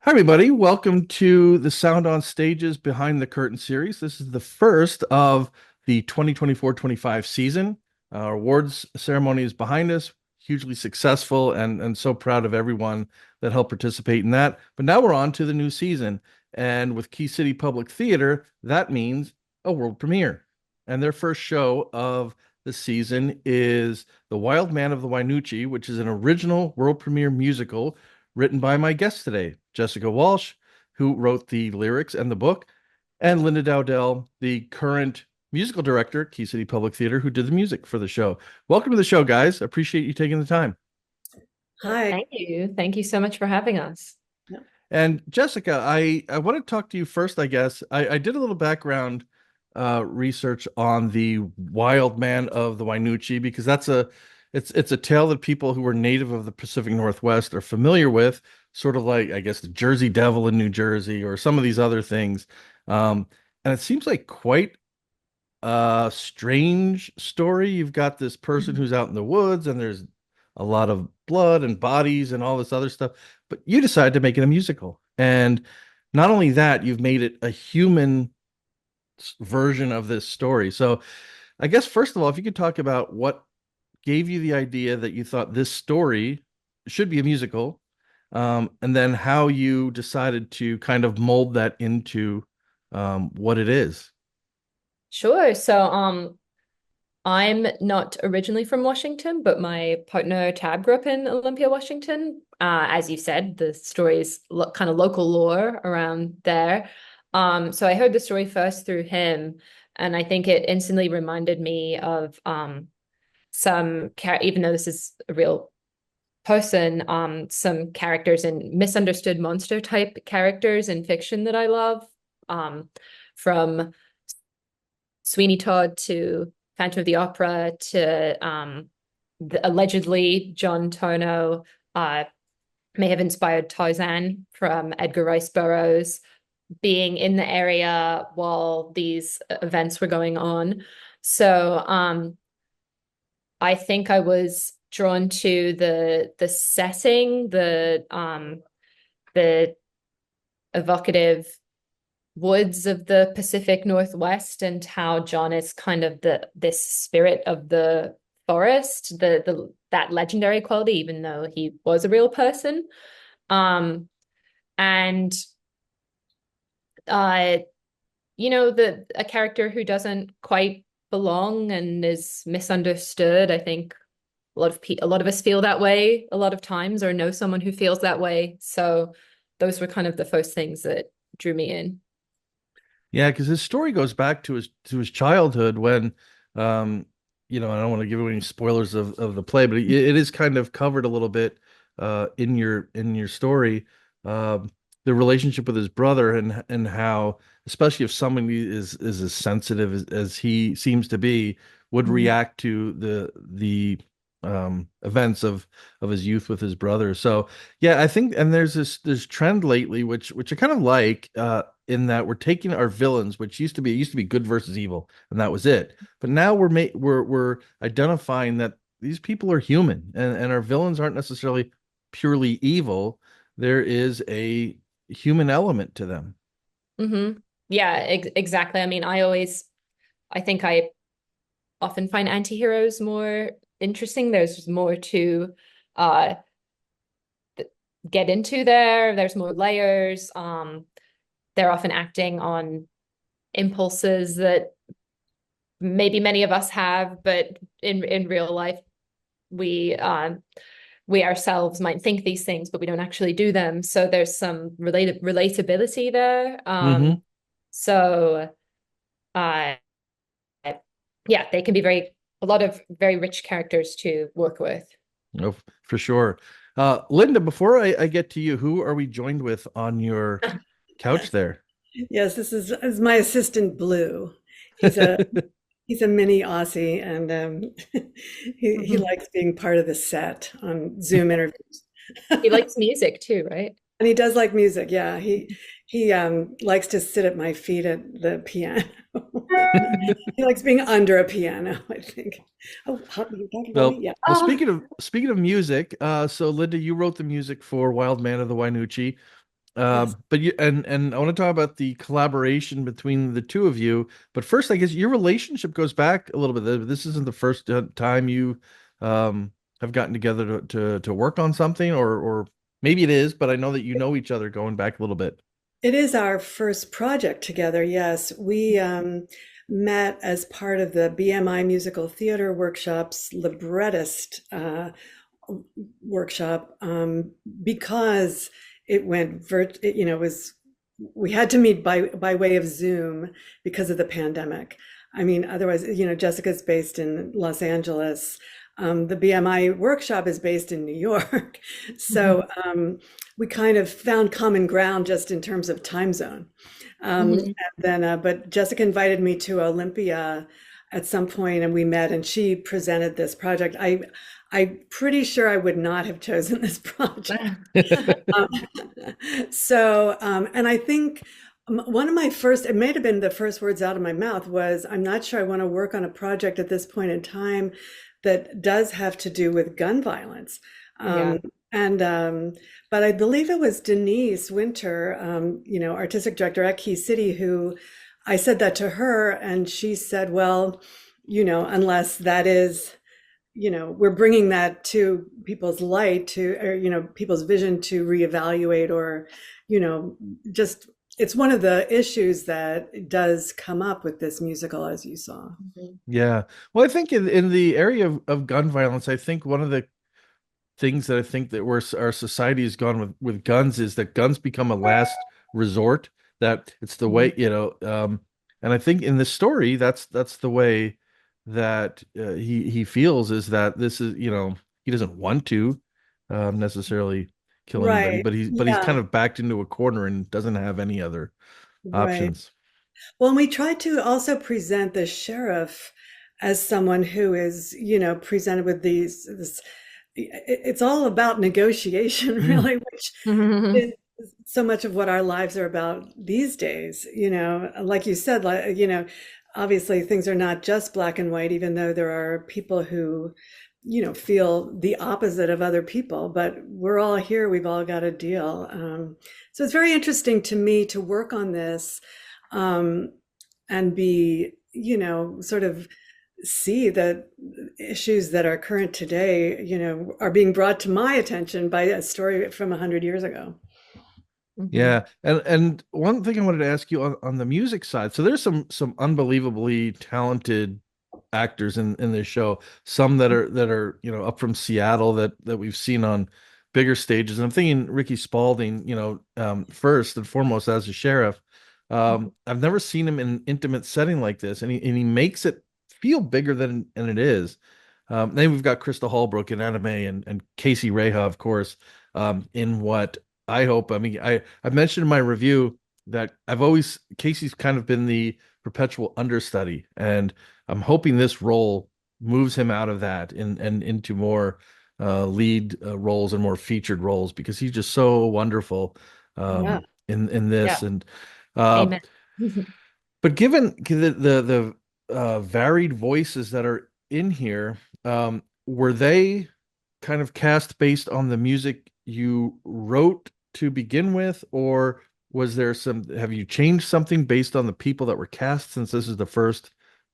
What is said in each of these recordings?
Hi, everybody. Welcome to the Sound on Stages Behind the Curtain series. This is the first of the 2024-25 season. Our awards ceremony is behind us, hugely successful, and so proud of everyone that helped participate in that. But now we're on to the new season. And with Key City Public Theater, that means a world premiere. And their first show of the season is The Wild Man of the Wynoochee, which is an original world premiere musical written by my guest today, Jessica Welsh, who wrote the lyrics and the book, and Linda Dowdell, the current musical director at Key City Public Theater, who did the music for the show. Welcome to the show, guys. Appreciate you taking the time. Hi. Thank you. Thank you so much for having us. And Jessica, I want to talk to you first, I guess. I did a little background research on the Wild Man of the Wynoochee because it's a tale that people who are native of the Pacific Northwest are familiar with, sort of like, I guess, the Jersey Devil in New Jersey or some of these other things. And it seems like quite a strange story. You've got this person who's out in the woods and there's a lot of blood and bodies and all this other stuff, but you decided to make it a musical. And not only that, you've made it a human version of this story. So I guess, first of all, if you could talk about what gave you the idea that you thought this story should be a musical, and then how you decided to kind of mold that into what it is. Sure. So, I'm not originally from Washington, but my partner Tab grew up in Olympia, Washington. As you said, the story is kind of local lore around there. So I heard the story first through him, and I think it instantly reminded me of even though this is a real person, some characters and misunderstood monster type characters in fiction that I love, from Sweeney Todd to Phantom of the Opera to allegedly John Tornow may have inspired Tarzan from Edgar Rice Burroughs, being in the area while these events were going on. So I think I was drawn to the setting, the evocative woods of the Pacific Northwest, and how John is kind of this spirit of the forest, that legendary quality, even though he was a real person. And uh a character who doesn't quite belong and is misunderstood. I think a lot of us feel that way a lot of times, or know someone who feels that way. So those were kind of the first things that drew me in. Yeah, because his story goes back to his childhood when, I don't want to give away any spoilers of the play, but it is kind of covered a little bit in your story, the relationship with his brother and how, especially if somebody is as sensitive as he seems to be, would react to the events of his youth with his brother. So yeah, I think, and there's this trend lately, which I kind of like, in that we're taking our villains, which used to be good versus evil, and that was it. But now we're identifying that these people are human, and our villains aren't necessarily purely evil. There is a human element to them. Yeah, exactly. I mean, I think I often find antiheroes more interesting. There's more to uh get into there. There's more layers. They're often acting on impulses that maybe many of us have, but in real life, we ourselves might think these things, but we don't actually do them. So there's some relatability there. Hmm. So uh, yeah, they can be a lot of very rich characters to work with. Oh, for sure. Linda, before I get to you, who are we joined with on your couch there? Yes, this is my assistant Blue. He's a he's a mini Aussie, and he Mhm. likes being part of the set on Zoom interviews. He likes music too, right? And he does like music. Yeah, he likes to sit at my feet at the piano. He likes being under a piano, I think. Oh, you talking about me? Well, Yeah. well, Oh, speaking of music, so Linda, you wrote the music for Wild Man of the Wynoochee. Yes. But you and I want to talk about the collaboration between the two of you. But first, I guess your relationship goes back a little bit. This isn't the first time you have gotten together to work on something, or maybe it is, but I know that you know each other going back a little bit. It is our first project together. Yes, we met as part of the BMI Musical Theater Workshop's librettist workshop because it went it was we had to meet by way of Zoom because of the pandemic. I mean, otherwise, Jessica's based in Los Angeles. The BMI workshop is based in New York. So we kind of found common ground just in terms of time zone. Mhm. And then, but Jessica invited me to Olympia at some point, and we met, and she presented this project. I'm pretty sure I would not have chosen this project. Um, and I think one of my first, it may have been the first words out of my mouth was, I'm not sure I want to work on a project at this point in time that does have to do with gun violence. Yeah. Um, and but I believe it was Denise Winter, artistic director at Key City, who I said that to her, and she said, "Well, unless that is, we're bringing that to people's light, to or people's vision to reevaluate, or you know, just." It's one of the issues that does come up with this musical, as you saw. Mhm. Yeah. Well, I think in the area of gun violence, I think one of the things that I think that where our society has gone with guns is that guns become a last resort, that it's the way, Mhm. and I think in this story, that's the way that he feels, is that this is, he doesn't want to necessarily kill anybody, Right. but he's kind Yeah. of backed into a corner and doesn't have any other Right. options. Well, and we tried to also present the sheriff as someone who is, presented with it's all about negotiation, Mm. really, which Mhm. is so much of what our lives are about these days. Like you said, like, obviously things are not just black and white, even though there are people who, feel the opposite of other people, but we're all here, we've all got a deal. So it's very interesting to me to work on this um, and be, sort of see that issues that are current today, are being brought to my attention by a story from 100 years ago. Mhm. Yeah, and one thing I wanted to ask you on the music side. So there's some unbelievably talented actors in this show. Some that are up from Seattle that we've seen on bigger stages. And I'm thinking Ricky Spalding, first and foremost as a sheriff. I've never seen him in an intimate setting like this, and he makes it feel bigger than it is. Then we've got Krista Hallbrook in anime and Casey Reha, of course, in what I hope. I mean, I mentioned in my review that Casey's kind of been the perpetual understudy, and I'm hoping this role moves him out of that and into more lead roles and more featured roles, because he's just so wonderful Yeah. in Yeah. this. And uh, Amen. but given the varied voices that are in here, were they kind of cast based on the music you wrote to begin with, or have you changed something based on the people that were cast, since this is the first,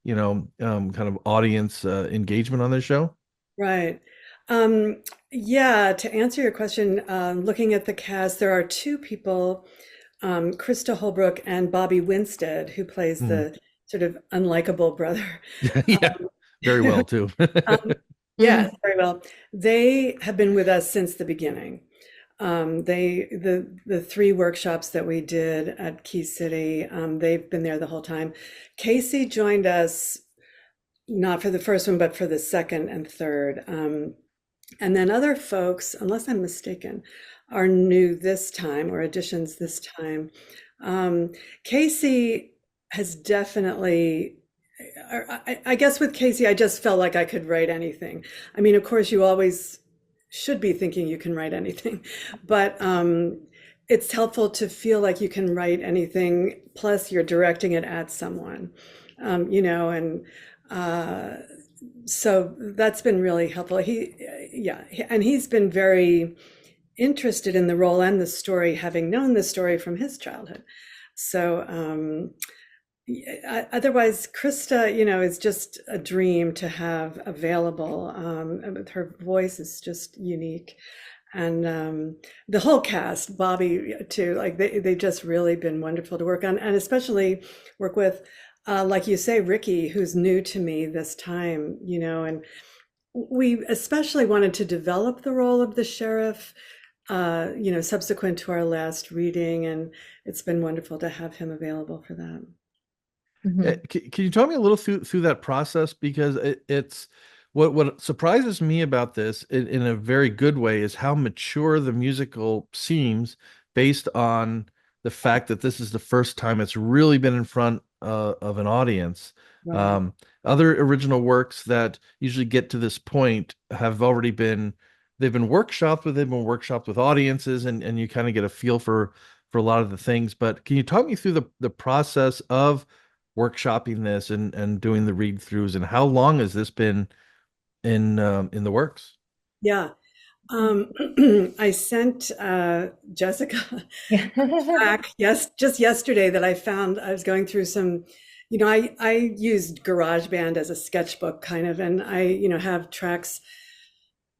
kind of audience engagement on this show? Right. Yeah, to answer your question, looking at the cast, there are two people, Krista Holbrook and Bobby Winstead, who plays Hmm. the sort of unlikable brother. Yeah, very Um, well too. um, yes, Mhm. very well. They have been with us since the beginning. The three workshops that we did at Key City, they've been there the whole time. Casey joined us not for the first one, but for the second and third. And then other folks, unless I'm mistaken, are new this time or additions this time. Um, Casey has definitely, I guess with Casey, I just felt like I could write anything. I mean, of course, you always should be thinking you can write anything, but it's helpful to feel like you can write anything, plus you're directing it at someone, and uh, so that's been really helpful. And he's been very interested in the role and the story, having known the story from his childhood. So otherwise, Krista, is just a dream to have available. Her voice is just unique. And the whole cast, Bobby too, like they've just really been wonderful to work on, and especially work with, like you say, Ricky, who's new to me this time, and we especially wanted to develop the role of the sheriff, subsequent to our last reading, and it's been wonderful to have him available for that. Mhm. Can you tell me a little through that process? Because it's what surprises me about this in a very good way is how mature the musical seems based on the fact that this is the first time it's really been in front of an audience. Right. Um, Other original works that usually get to this point have already been they've been workshopped with they've been workshopped with audiences, and you kind of get a feel for a lot of the things. But can you talk me through the process of workshopping this and doing the read throughs, and how long has this been in the works? Yeah. I sent Jessica Yeah. back, yes, just yesterday that I found I was going through some, I used GarageBand as a sketchbook kind of, and I, have tracks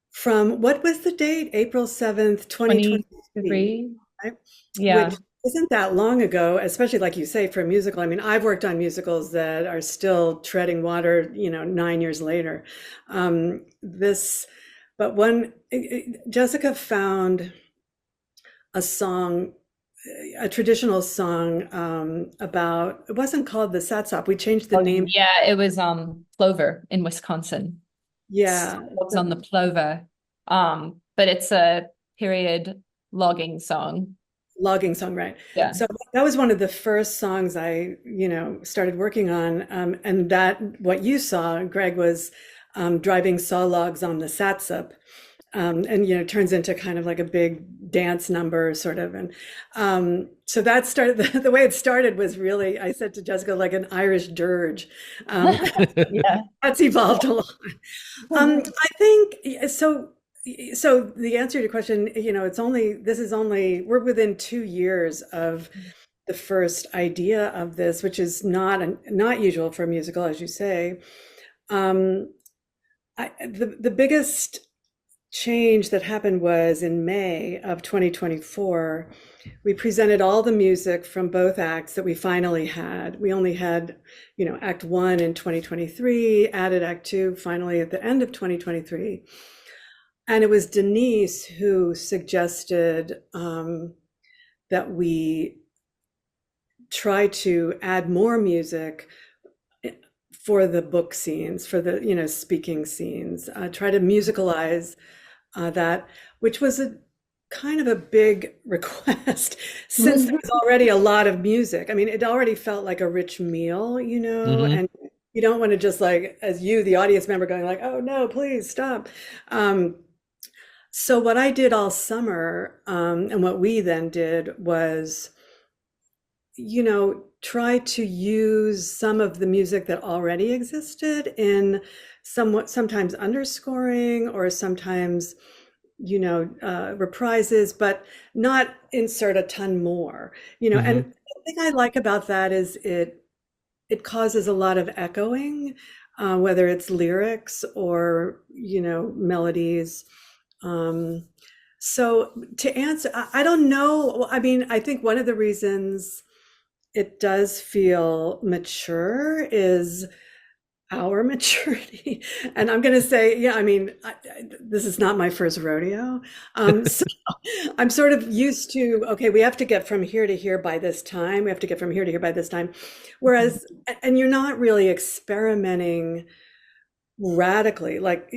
from, what was the date? April 7th, 2023, 23. right? Yeah. Which isn't that long ago, especially like you say for a musical. I mean, I've worked on musicals that are still treading water, 9 years later. This, but Jessica found a song, a traditional song, about, it wasn't called the Satsop. We changed the Oh, name. yeah, it was Plover in Wisconsin. Yeah, It's on the Plover. But it's a period logging song. logging song, right? Yeah. So that was one of the first songs I, started working on. And that, what you saw, Greg, was driving saw logs on the Satsop. And turns into kind of like a big dance number sort of. And so that started, the way it started was really, I said to Jessica, like an Irish dirge. um, Yeah. that's evolved a lot. I think so the answer to your question, we're within 2 years of the first idea of this, which is not usual for a musical, as you say. um, the biggest change that happened was in May of 2024. We presented all the music from both acts that we finally had. We only had, Act One in 2023, added Act Two finally at the end of 2023. And it was Denise who suggested that we try to add more music for the book scenes, for the, speaking scenes, try to musicalize that, which was a kind of a big request since there was already a lot of music. I mean, it already felt like a rich meal, Hmm. and you don't want to just like, as you, the audience member, going like, oh no, please stop. So what I did all summer, and what we then did was, try to use some of the music that already existed in sometimes underscoring or sometimes, reprises, but not insert a ton more, and Hmm. the thing I like about that is it causes a lot of echoing, whether it's lyrics or, melodies. Um, so to answer, I don't know. I mean, I think one of the reasons it does feel mature is our maturity. And I'm going to say, yeah, I mean, this is not my first rodeo. So I'm sort of used to, okay, we have to get from here to here by this time. We have to get from here to here by this time. Whereas, and you're not really experimenting radically. Like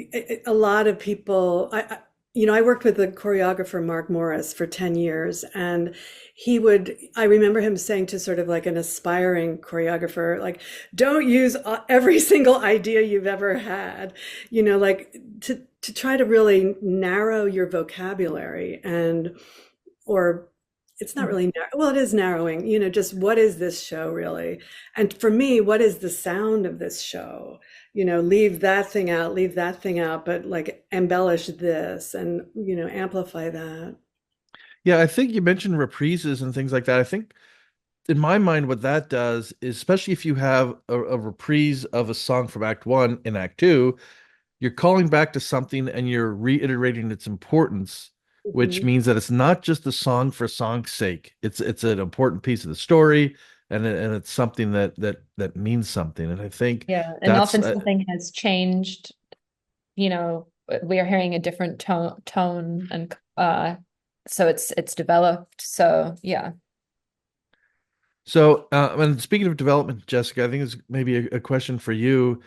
a lot of people, I worked with the choreographer Mark Morris for 10 years, and I remember him saying to sort of like an aspiring choreographer, like, don't use every single idea you've ever had, like to try to really narrow your vocabulary, or it's not really well, it is narrowing, just what is this show really? And for me, what is the sound of this show? Leave that thing out, leave that thing out, but like embellish this and, amplify that. Yeah, I think you mentioned reprises and things like that. I think in my mind, what that does is, especially if you have a reprise of a song from Act One in Act Two, you're calling back to something and you're reiterating its importance, which Mhm. means that it's not just a song for song's sake. It's an important piece of the story, and it's something that means something. And I think Yeah, and that's often something has changed, you know, we are hearing a different tone and so it's developed. So yeah. so. And speaking of development, Jessica, I think it's maybe a question for you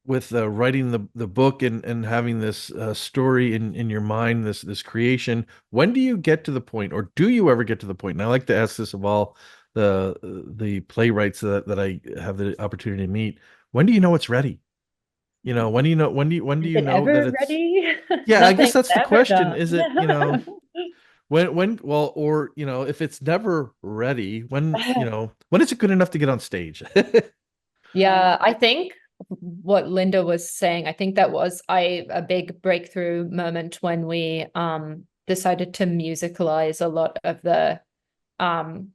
with writing the book and having this story in your mind, this creation. When do you get to the point, or do you ever get to the point? And I like to ask this of all the playwrights that I have the opportunity to meet. When do you know it's ready? You know, when do Is you it know that ever it's ready? yeah, I guess Nothing's that's the ever question. done. Is it, well, or if it's never ready, when is it good enough to get on stage? Yeah, I think what Linda was saying, I think that was a big breakthrough moment when we decided to musicalize a lot of the um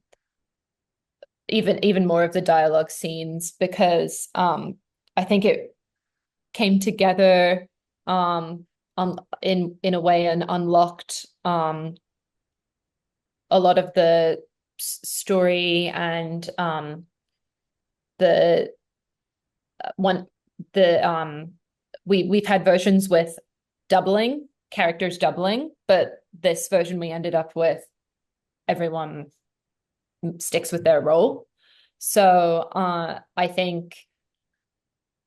even more of the dialogue scenes because I think it came together in a way and unlocked a lot of the story and the one the we've had versions with doubling characters doubling, but this version we ended up with everyone sticks with their role. So I think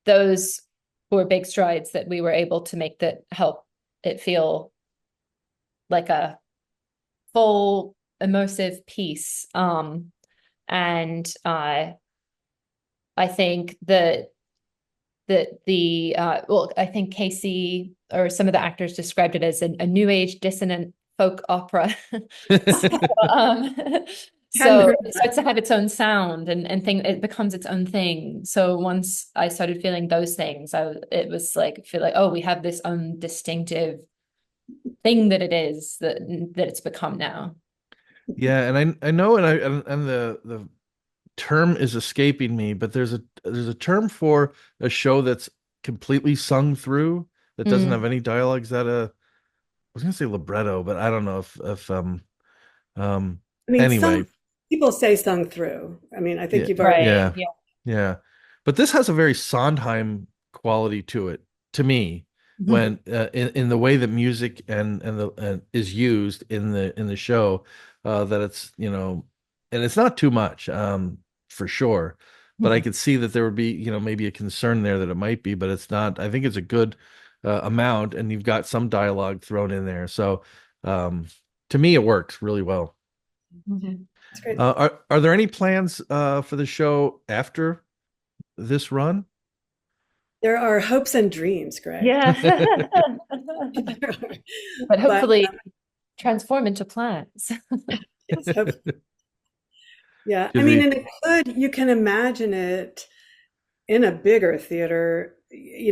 those were big strides that we were able to make that help it feel like a full immersive piece. And I think that I think Casey or some of the actors described it as a new age dissonant folk opera. so, um, Hadn't so heard it that. starts to have its own sound and thing it becomes its own thing. So once I started feeling those things, it was like feel like, oh, we have this own distinctive thing that it is that it's become now. Yeah, and I know, and the term is escaping me, but there's a term for a show that's completely sung through that doesn't have Mm. any dialogues. That I was gonna say libretto, but I don't know if um I mean, anyway, some people say sung through. I mean, I yeah, think you've already, Right. yeah, Yeah. yeah. But this has a very Sondheim quality to it, to me, when in the way that music and is used in the show, that it's and it's not too much, for sure. But I could see that there would be maybe a concern there that it might be, but it's not. I think it's a good amount, and you've got some dialogue thrown in there, so um, to me it works really well. Mhm. it's great. Are there any plans for the show after this run? There are hopes and dreams, Greg. Yeah. But But hopefully transform into plants. yes, hope, yeah. Do I mean, the and it could, you can imagine it in a bigger theater.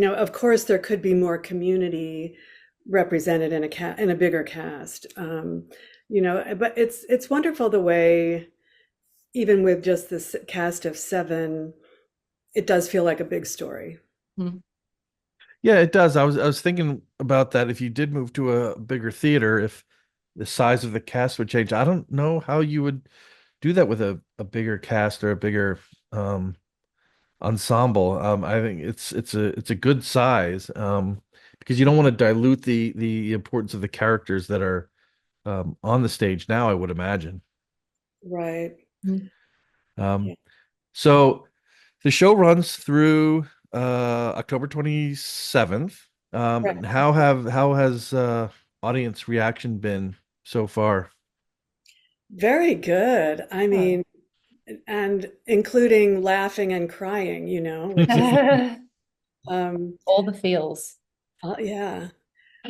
Of course, there could be more community represented in a bigger cast. But it's wonderful the way, even with just this cast of seven, it does feel like a big story. Mm. Yeah, it does. I was thinking about that. If you did move to a bigger theater, if the size of the cast would change, I don't know how you would do that with a bigger cast or a bigger um ensemble. I think it's a good size, because you don't want to dilute the importance of the characters that are on the stage now, I would imagine. Right. Mm. Um, Yeah. so the show runs through October 27th. Right. And how has audience reaction been so far? Very good. I Oh. mean, and including laughing and crying, which is, um, All the feels. yeah.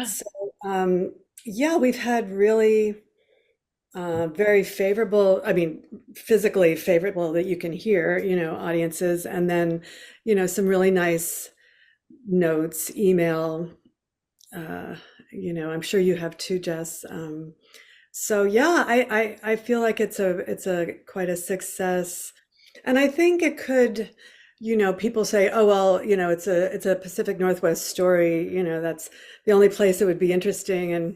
So, um, yeah, we've had really very favorable, I mean, physically favorable that you can hear, audiences, and then, some really nice notes, email, uh, I'm sure you have too, Jess. So yeah, I feel like it's a quite a success. And I think it could, people say, oh well, it's a Pacific Northwest story, that's the only place it would be interesting. And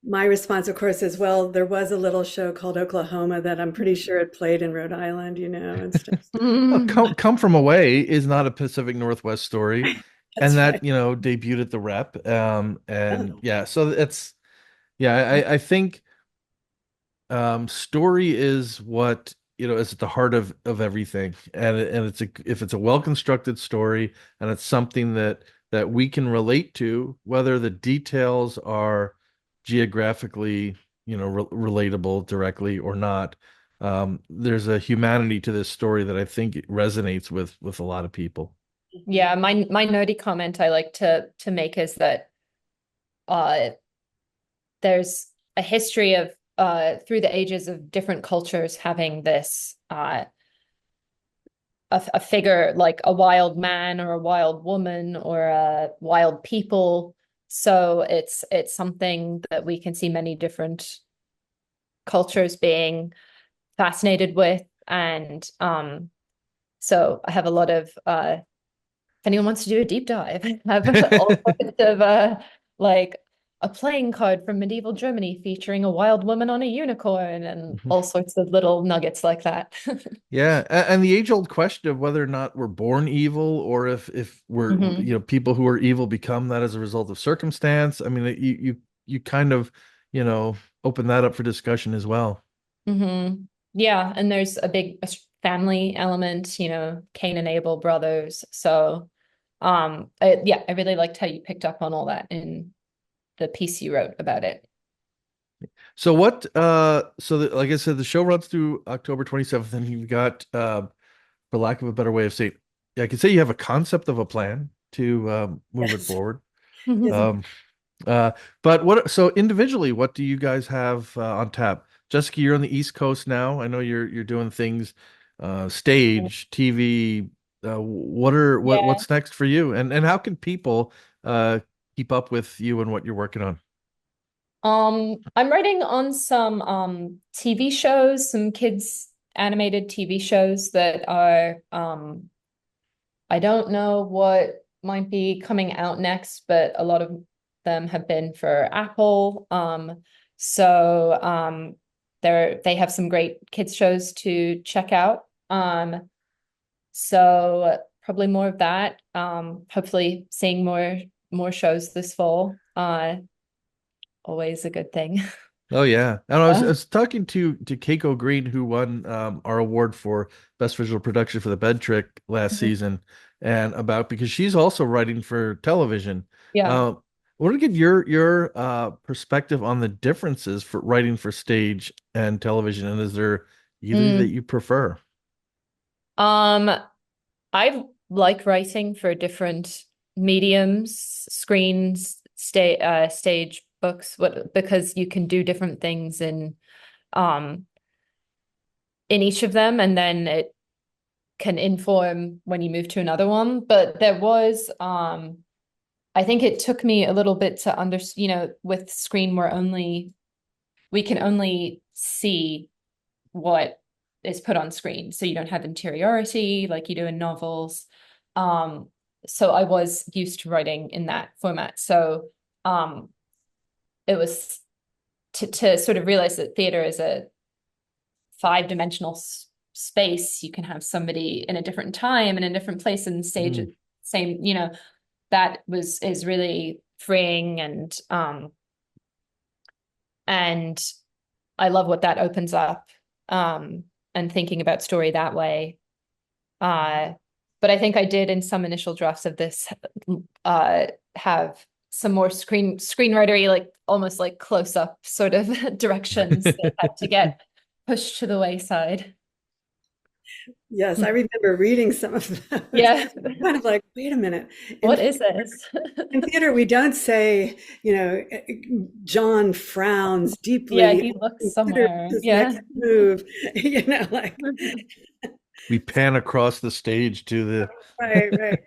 my response, of course, is, well, there was a little show called Oklahoma that I'm pretty sure it played in Rhode Island, and stuff. Oh, Mm. Come From Away is not a Pacific Northwest story, and That's that, right. debuted at the Rep. And Oh. yeah, so it's yeah, I think story is what, is at the heart of everything, and if it's a well-constructed story, and it's something that we can relate to, whether the details are geographically, relatable directly or not. There's a humanity to this story that I think resonates with a lot of people. Yeah, my nerdy comment I like to make is that uh there's a history of through the ages of different cultures having this a figure like a wild man or a wild woman or a wild people. So it's something that we can see many different cultures being fascinated with. And so I have a lot of if anyone wants to do a deep dive, I have all sorts of like a playing card from medieval Germany featuring a wild woman on a unicorn and all sorts of little nuggets like that. Yeah, and the age-old question of whether or not we're born evil, or if we're, Hmm. people who are evil become that as a result of circumstance. I mean, you kind of, open that up for discussion as well. Hmm. Yeah, and there's a big family element, Cain and Abel brothers. So, yeah, I really liked how you picked up on all that in the piece you wrote about it. So like I said, the show runs through October 27th, and you've got, for lack of a better way of saying, yeah, I could say you have a concept of a plan to move it Yes. forward. Yes. Mhm. Um, Uh, but so individually, what do you guys have on tap? Jessica, you're on the East Coast now. I know you're doing things, stage, TV. Yeah. What's next for you? And how can people uh keep up with you and what you're working on? I'm writing on some TV shows, some kids animated TV shows that are I don't know what might be coming out next, but a lot of them have been for Apple. So they have some great kids shows to check out. So probably more of that. Hopefully seeing more shows this fall. Always a good thing. Oh yeah, and I Yeah. was talking to Keiko Green, who won our award for best visual production for the Bed Trick last Mhm. season, and about because she's also writing for television. Yeah. I want to get your perspective on the differences for writing for stage and television, and is there either that Mm. you prefer? Um, I like writing for different mediums, screens, stage, books, because you can do different things um in each of them, and then it can inform when you move to another one. But there was I think it took me a little bit to understand, with screen we can only see what is put on screen. So you don't have interiority like you do in novels. Um, so I was used to writing in that format. So um, it was to sort of realize that theater is a five-dimensional space. You can have somebody in a different time and a different place and stage Mm. at same, that is really freeing and I love what that opens up, and thinking about story that way. Uh, but I think I did in some initial drafts of this have some more screenwritery, like almost like close up sort of directions that had to get pushed to the wayside. Yes, I remember reading some of those. Yeah. Kind of like, wait a minute. In What is this? in theater, we don't say, John frowns Yeah, deeply he and looks considers somewhere. his Yeah. next move. Like, We pan across the stage to the right, right.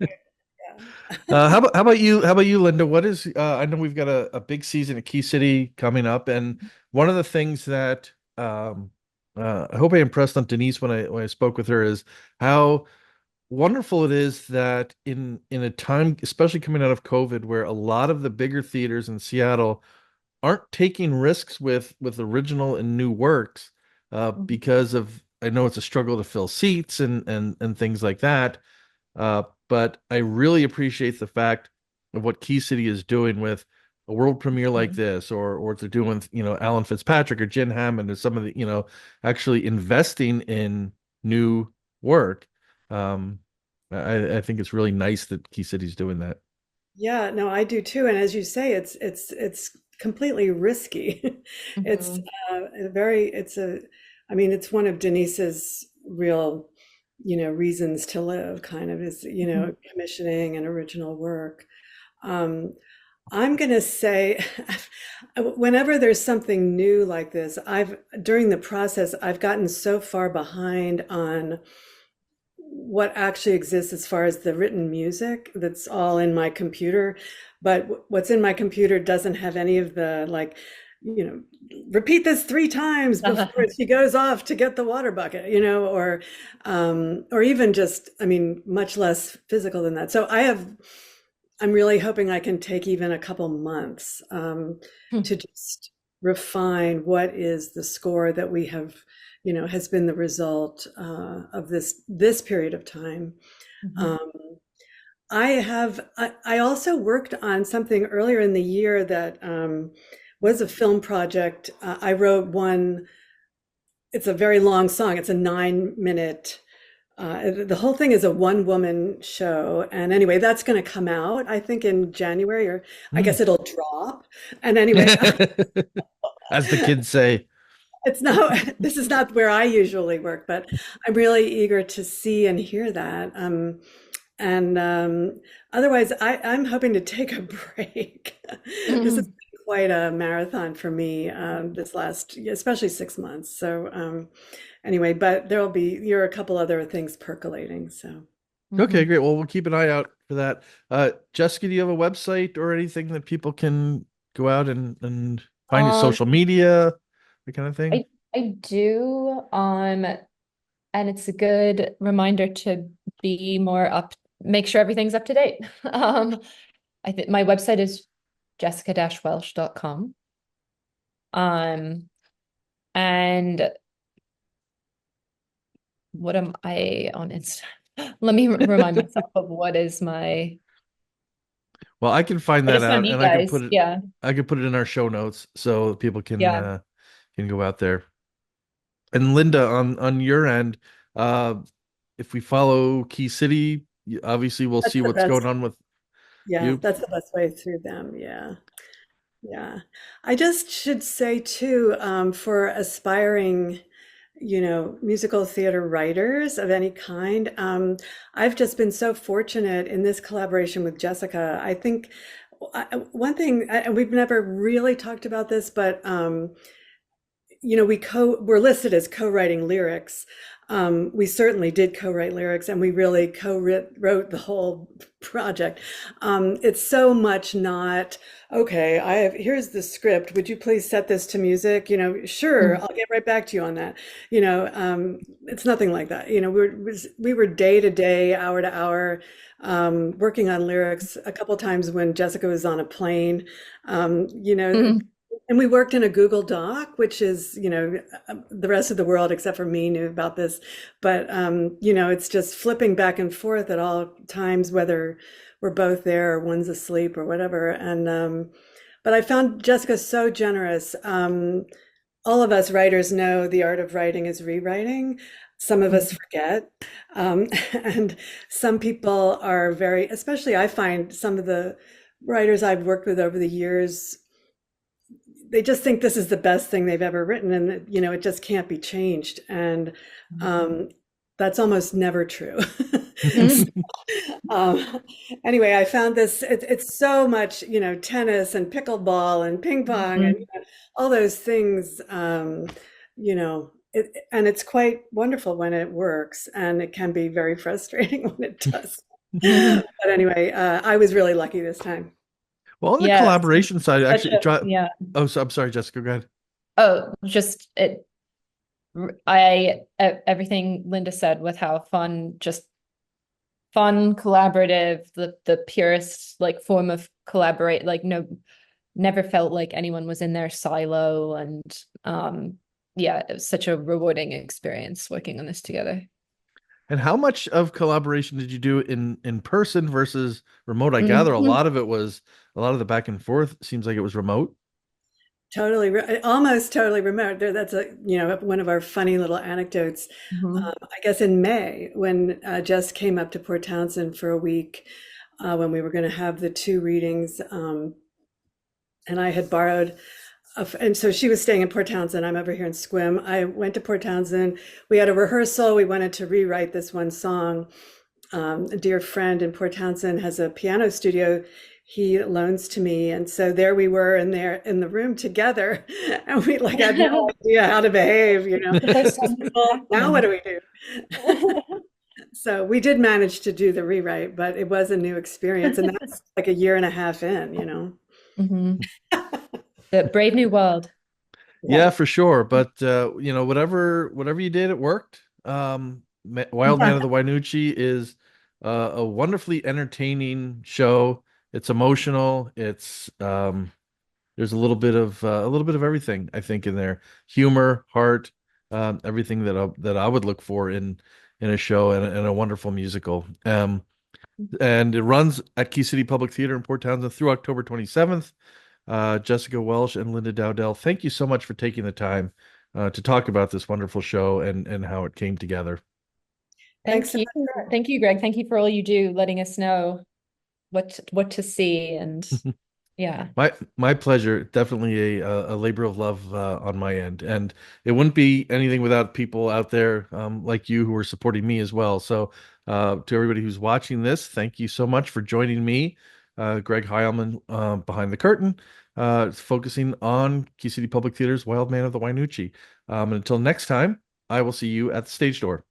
How about you? How about you, Linda? What is I know we've got a big season at Key City coming up, and one of the things that I hope I impressed on Denise when I spoke with her is how wonderful it is that in a time, especially coming out of COVID, where a lot of the bigger theaters in Seattle aren't taking risks with original and new works Mhm. because of I know it's a struggle to fill seats and things like that. But I really appreciate the fact of what Key City is doing with a world premiere like Mhm. this, or what they're doing with, Alan Fitzpatrick or Jen Hammond or some of the, actually investing in new work. Um, I think it's really nice that Key City's doing that. Yeah, no, I do too. And as you say, it's completely risky. It's Mhm. a very it's a I mean, it's one of Denise's real, reasons to live, kind of is, Mhm. commissioning and original work. Um, I'm gonna say whenever there's something new like this, during the process, I've gotten so far behind on what actually exists as far as the written music that's all in my computer, but what's in my computer doesn't have any of the, like, you know repeat this 3 times before she goes off to get the water bucket, or even just, I mean, much less physical than that. So I'm really hoping I can take even a couple months, to just refine what is the score that we have, has been the result, of this period of time. Mhm. Um, I also worked on something earlier in the year that, was a film project. I wrote one. It's a very long song. It's a 9 minute. The whole thing is a one woman show. And anyway, that's going to come out, I think, in January, or I Hmm. guess it'll drop. And anyway, As the kids say. it's not, this is not where I usually work, but I'm really eager to see and hear that. And otherwise, I'm hoping to take a break. This has Mhm. been quite a marathon for me, this last, especially 6 months. So anyway, but you're a couple other things percolating. So. Okay, Mhm. great. Well, we'll keep an eye out for that. Jessica, do you have a website or anything that people can go out and find your Um, social media, that kind of thing? I I do, and it's a good reminder to be more up, make sure everything's up to date. I think my website is jessica-welsh.com. Um, and what am I on Insta? Let me remind myself of what is my, Well, I can find I that just found out you and I can guys. put it Yeah. I can put it in our show notes so people Yeah. can go out there. And Linda, on your end, uh if we follow Key City, obviously we'll That's see the what's going best. on with Yeah, you. that's the best way through them. Yeah. Yeah. I just should say too, for aspiring, musical theater writers of any kind, I've just been so fortunate in this collaboration with Jessica. I think one thing, and we've never really talked about this, but we're listed as co-writing lyrics. We certainly did co-write lyrics, and we really co-wrote the whole project. It's so much not, okay, here's the script. Would you please set this to music? Sure, Mm. I'll get right back to you on that. It's nothing like that. We were day to day, hour to hour, working on lyrics a couple times when Jessica was on a plane. Mhm. And we worked in a Google Doc, which is, the rest of the world except for me knew about this. But, it's just flipping back and forth at all times, whether we're both there or one's asleep or whatever. And, but I found Jessica so generous. All of us writers know the art of writing is rewriting. Some of us Mhm. forget. And some people are especially I find some of the writers I've worked with over the years, they just think this is the best thing they've ever written, and that, it just can't be changed. And um, that's almost never true. Mhm. um, anyway, I found this, it's so much, tennis and pickleball and ping pong and, Mhm. all those things, and it's quite wonderful when it works, and it can be very frustrating when it does. Mhm. But anyway, I was really lucky this time. Well, on the Yes, collaboration side, such actually, a try. yeah. Oh, so I'm sorry, Jessica. Go ahead. Oh, just it. Everything Linda said with how fun, just fun, collaborative, the purest like form of collaborate. Like no, never felt like anyone was in their silo, and yeah, it was such a rewarding experience working on this together. And how much of collaboration did you do in person versus remote? I gather a Mhm. lot of it was a lot of the back and forth seems like it was remote. Totally, almost totally remote. That's one of our funny little anecdotes. Mhm. I guess in May, when Jess came up to Port Townsend for a week, when we were going to have the two readings, and I had borrowed, and so she was staying in Port Townsend. I'm over here in Squim. I went to Port Townsend. We had a rehearsal. We wanted to rewrite this one song. A dear friend in Port Townsend has a piano studio he loans to me, and so there we were in there in the room together, and we like had no idea how to behave. The first time this is Well, now what happening. do we do? So we did manage to do the rewrite, but it was a new experience, and that's like a year and a half in. Mhm. The Brave New World. Yeah, Yeah. for sure. But whatever you did, it worked. Wild Man of the Wynoochee is a wonderfully entertaining show. It's emotional. It's there's a little bit of everything I think in there. Humor, heart, everything that I would look for in a show and a wonderful musical. And it runs at Key City Public Theater in Port Townsend through October 27th. Jessica Welsh and Linda Dowdell, thank you so much for taking the time to talk about this wonderful show and how it came together. Thanks Thank so you. much. Thank you, Greg. Thank you for all you do, letting us know what to see. And yeah. My pleasure. Definitely a labor of love on my end, and it wouldn't be anything without people out there like you who are supporting me as well. So, to everybody who's watching this, thank you so much for joining me, Greg Heilman, behind the curtain, focusing on Key City Public Theater's Wild Man of the Wynoochee. And until next time, I will see you at the stage door.